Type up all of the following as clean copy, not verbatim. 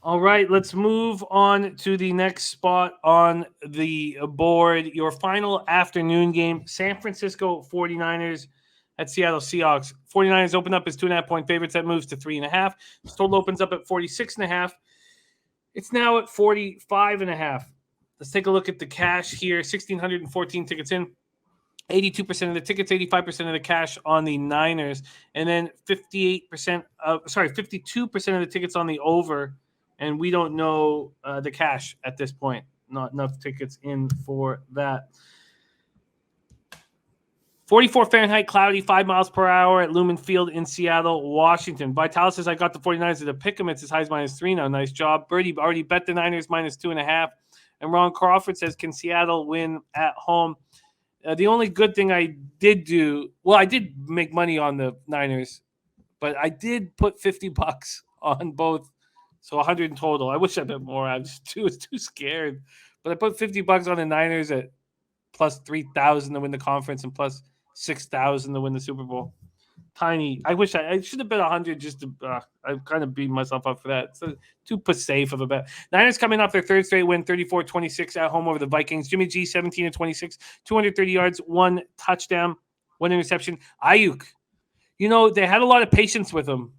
All right, let's move on to the next spot on the board. Your final afternoon game, San Francisco 49ers at Seattle Seahawks. 49ers open up as 2.5 point favorites. That moves to 3.5. This total opens up at 46.5. It's now at 45.5. Let's take a look at the cash here. 1,614 tickets in. 82% of the tickets, 85% of the cash on the Niners, and then 52% of the tickets on the over. And we don't know the cash at this point. Not enough tickets in for that. 44 Fahrenheit, cloudy, 5 miles per hour at Lumen Field in Seattle, Washington. Vitalis says, I got the 49ers at a pick 'em. It's as high as -3 now. Nice job. Birdie already bet the Niners -2.5. And Ron Crawford says, can Seattle win at home? The only good thing I did do, well, I did make money on the Niners, but I did put $50 on both, so 100 in total. I wish I bet more. I was too scared, but I put $50 on the Niners at plus 3,000 to win the conference and plus 6,000 to win the Super Bowl. Tiny. I wish I should have bet 100 just to. I kind of beat myself up for that. So too safe of a bet. Niners coming off their third straight win, 34-26 at home over the Vikings. Jimmy G, 17-26, 230 yards, 1 touchdown, 1 interception. Ayuk, they had a lot of patience with him,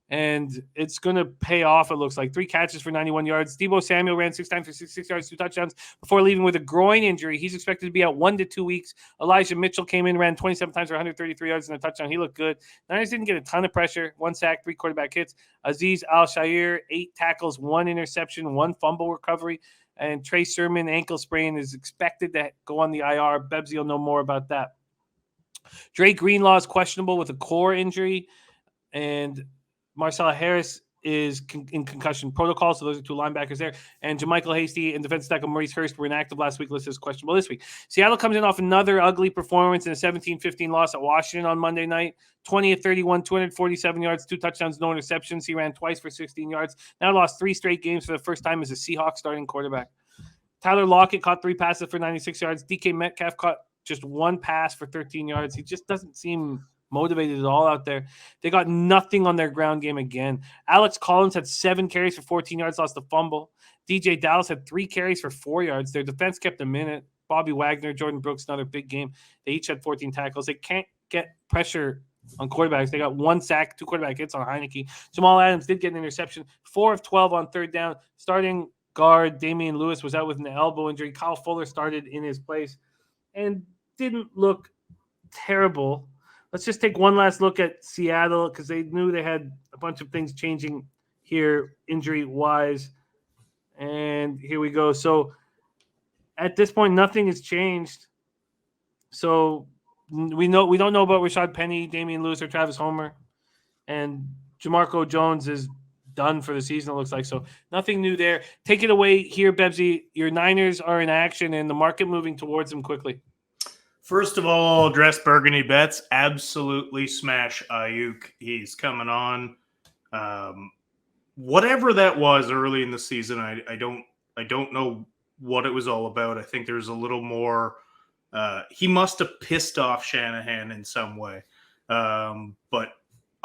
and it's going to pay off, it looks like. 3 catches for 91 yards. Deebo Samuel ran 6 times for 66 yards, 2 touchdowns before leaving with a groin injury. He's expected to be out 1 to 2 weeks. Elijah Mitchell came in, ran 27 times for 133 yards and a touchdown. He looked good. Niners didn't get a ton of pressure. 1 sack, 3 quarterback hits. Azeez Al-Shaair, 8 tackles, 1 interception, 1 fumble recovery. And Trey Sermon, ankle sprain, is expected to go on the IR. Bebsie will know more about that. Drake Greenlaw is questionable with a core injury. And Marcella Harris is in concussion protocol, so those are 2 linebackers there. And JaMychal Hasty and defensive tackle Maurice Hurst were inactive last week, listed as questionable this week. Seattle comes in off another ugly performance in a 17-15 loss at Washington on Monday night. 20-31, 247 yards, 2 touchdowns, no interceptions. He ran twice for 16 yards. Now lost 3 straight games for the first time as a Seahawks starting quarterback. Tyler Lockett caught 3 passes for 96 yards. DK Metcalf caught just 1 pass for 13 yards. He just doesn't seem motivated at all out there. They got nothing on their ground game again. Alex Collins had 7 carries for 14 yards, lost a fumble. DJ Dallas had 3 carries for 4 yards. Their defense kept them in it. Bobby Wagner, Jordan Brooks, another big game. They each had 14 tackles. They can't get pressure on quarterbacks. They got 1 sack, 2 quarterback hits on Heineke. Jamal Adams did get an interception. 4 of 12 on third down. Starting guard Damian Lewis was out with an elbow injury. Kyle Fuller started in his place and didn't look terrible. Let's just take one last look at Seattle because they knew they had a bunch of things changing here injury-wise. And here we go. So at this point, nothing has changed. So we don't know about Rashad Penny, Damian Lewis, or Travis Homer. And Jamarco Jones is done for the season, it looks like. So nothing new there. Take it away here, Bebsie. Your Niners are in action and the market moving towards them quickly. First of all, dress burgundy bets, absolutely smash Ayuk. He's coming on. Whatever that was early in the season, I don't know what it was all about. I think there's a little more. He must have pissed off Shanahan in some way. But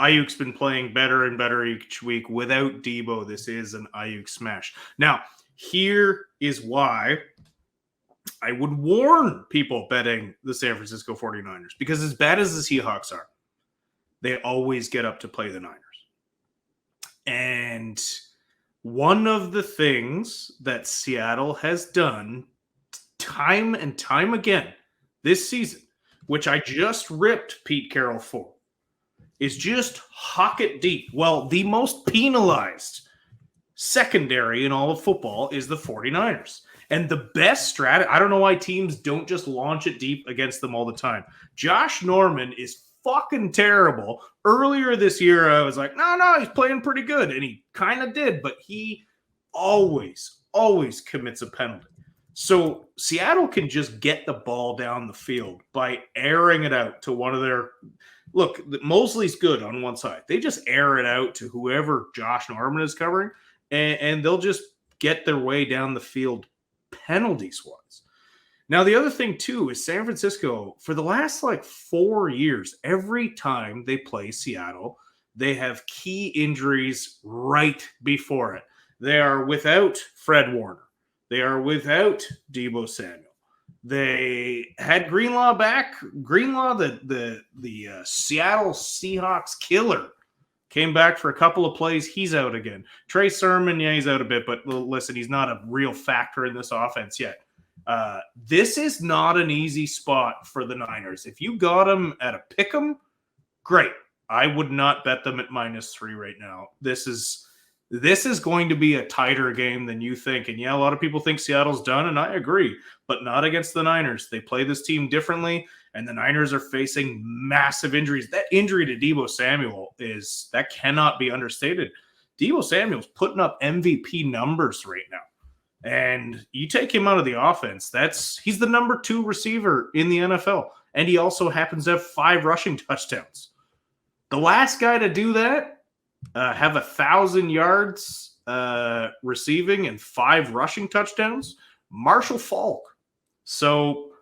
Ayuk's been playing better and better each week. Without Deebo, this is an Ayuk smash. Now, here is why I would warn people betting the San Francisco 49ers, because as bad as the Seahawks are, they always get up to play the Niners. And one of the things that Seattle has done time and time again this season, which I just ripped Pete Carroll for, is just hawk it deep. Well, the most penalized secondary in all of football is the 49ers. And the best strategy, I don't know why teams don't just launch it deep against them all the time. Josh Norman is fucking terrible. Earlier this year, I was like, no, he's playing pretty good. And he kind of did, but he always commits a penalty. So Seattle can just get the ball down the field by airing it out to one of their – look, Mosley's good on one side. They just air it out to whoever Josh Norman is covering, and they'll just get their way down the field penalties-wise. Now, the other thing, too, is San Francisco, for the last, 4 years, every time they play Seattle, they have key injuries right before it. They are without Fred Warner. They are without Deebo Samuel. They had Greenlaw back. Greenlaw, the Seattle Seahawks killer, came back for a couple of plays. He's out again. Trey Sermon, yeah, he's out a bit, but listen, he's not a real factor in this offense yet. This is not an easy spot for the Niners. If you got them at a pick 'em, great. I would not bet them at -3 right now. This is going to be a tighter game than you think. And yeah, a lot of people think Seattle's done, and I agree, but not against the Niners. They play this team differently, and the Niners are facing massive injuries. That injury to Deebo Samuel that cannot be understated. Deebo Samuel's putting up MVP numbers right now. And you take him out of the offense, he's the number 2 receiver in the NFL. And he also happens to have 5 rushing touchdowns. The last guy to do that, have 1,000 yards receiving and 5 rushing touchdowns, Marshall Faulk. So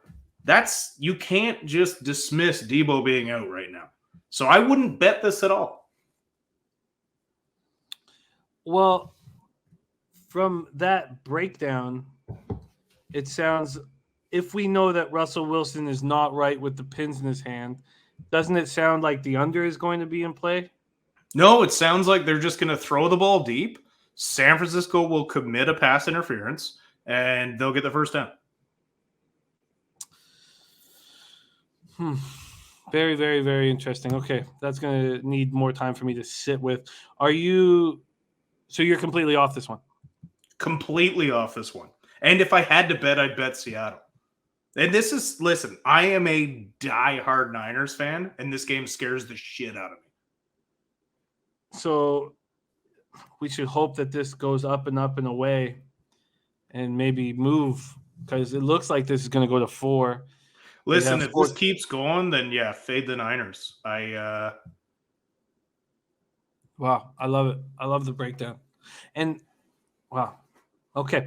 you can't just dismiss Deebo being out right now. So I wouldn't bet this at all. Well, from that breakdown, it sounds, if we know that Russell Wilson is not right with the pins in his hand, doesn't it sound like the under is going to be in play? No, it sounds like they're just going to throw the ball deep. San Francisco will commit a pass interference, and they'll get the first down. Very, very, very interesting. Okay, that's going to need more time for me to sit with. So you're completely off this one? Completely off this one. And if I had to bet, I'd bet Seattle. And listen, I am a diehard Niners fan, and this game scares the shit out of me. So we should hope that this goes up and away and maybe move, because it looks like this is going to go to 4. Listen, if this keeps going, then yeah, fade the Niners. Wow, I love it. I love the breakdown. And wow. Okay.